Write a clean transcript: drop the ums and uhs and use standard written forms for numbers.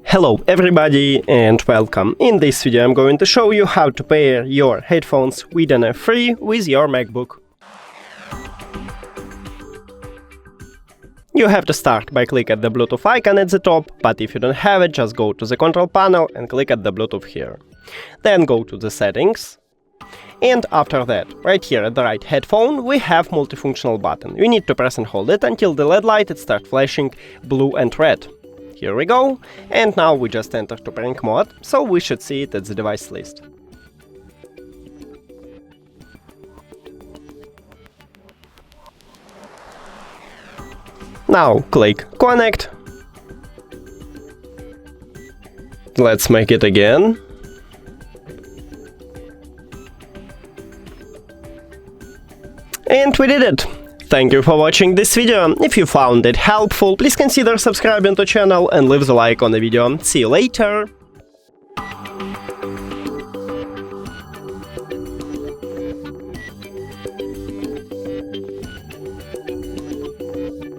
Hello everybody and welcome. In this video I'm going to show you how to pair your headphones Vidonn F3 with your MacBook. You have to start by clicking at the Bluetooth icon at the top, but if you don't have it, just go to the control panel and click at the Bluetooth here. Then go to the settings. And after that, right here at the right headphone, we have multifunctional button. You need to press and hold it until the LED light starts flashing blue and red. Here we go, and now we just enter to pairing mode, so we should see it at the device list. Now click Connect. Let's make it again. And we did it! Thank you for watching this video. If you found it helpful, please consider subscribing to the channel and leave the like on the video. See you later!